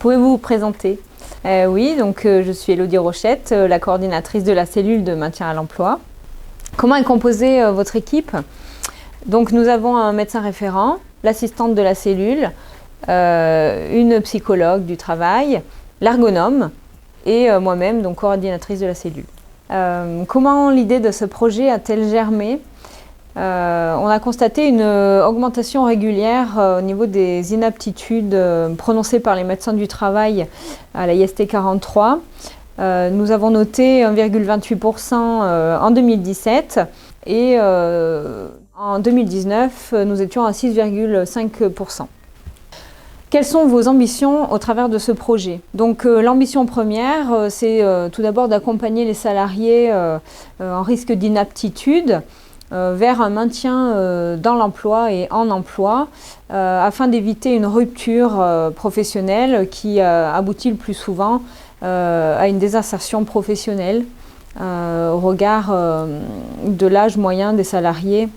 Pouvez-vous vous présenter? Oui, donc je suis Élodie Rochette, la coordinatrice de la cellule de maintien à l'emploi. Comment est composée votre équipe? Donc nous avons un médecin référent, l'assistante de la cellule, une psychologue du travail, l'ergonome et moi-même, donc coordinatrice de la cellule. Comment l'idée de ce projet a-t-elle germé? On a constaté une augmentation régulière au niveau des inaptitudes prononcées par les médecins du travail à la IST 43. Nous avons noté 1,28% en 2017 et en 2019, nous étions à 6,5%. Quelles sont vos ambitions au travers de ce projet? Donc l'ambition première, c'est tout d'abord d'accompagner les salariés en risque d'inaptitude vers un maintien dans l'emploi et en emploi afin d'éviter une rupture professionnelle qui aboutit le plus souvent à une désinsertion professionnelle au regard de l'âge moyen des salariés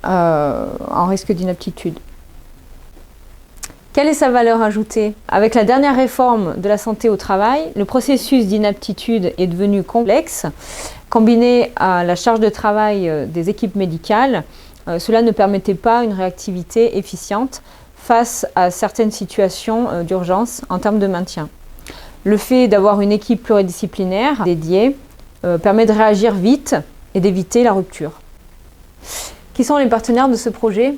en risque d'inaptitude. Quelle est sa valeur ajoutée? Avec la dernière réforme de la santé au travail, le processus d'inaptitude est devenu complexe. Combiné à la charge de travail des équipes médicales, cela ne permettait pas une réactivité efficiente face à certaines situations d'urgence en termes de maintien. Le fait d'avoir une équipe pluridisciplinaire dédiée permet de réagir vite et d'éviter la rupture. Qui sont les partenaires de ce projet?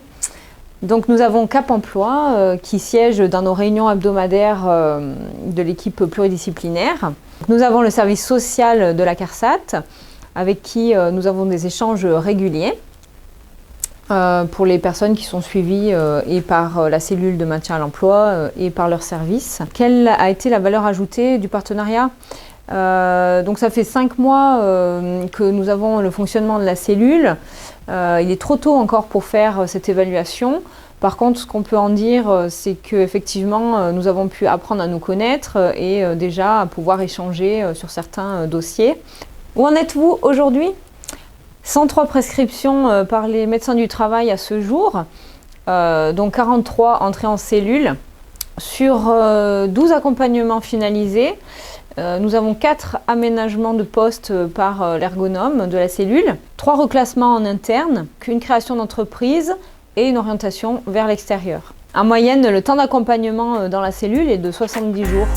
Donc nous avons Cap Emploi qui siège dans nos réunions hebdomadaires de l'équipe pluridisciplinaire. Nous avons le service social de la CARSAT avec qui nous avons des échanges réguliers pour les personnes qui sont suivies et par la cellule de maintien à l'emploi et par leur service. Quelle a été la valeur ajoutée du partenariat? Donc ça fait 5 mois que nous avons le fonctionnement de la cellule. Il est trop tôt encore pour faire cette évaluation. Par contre, ce qu'on peut en dire, c'est qu'effectivement, nous avons pu apprendre à nous connaître et déjà à pouvoir échanger sur certains dossiers. Où en êtes-vous aujourd'hui? 103 prescriptions par les médecins du travail à ce jour, donc 43 entrées en cellule. Sur 12 accompagnements finalisés, nous avons 4 aménagements de postes par l'ergonome de la cellule, 3 reclassements en interne, une création d'entreprise et une orientation vers l'extérieur. En moyenne, le temps d'accompagnement dans la cellule est de 70 jours.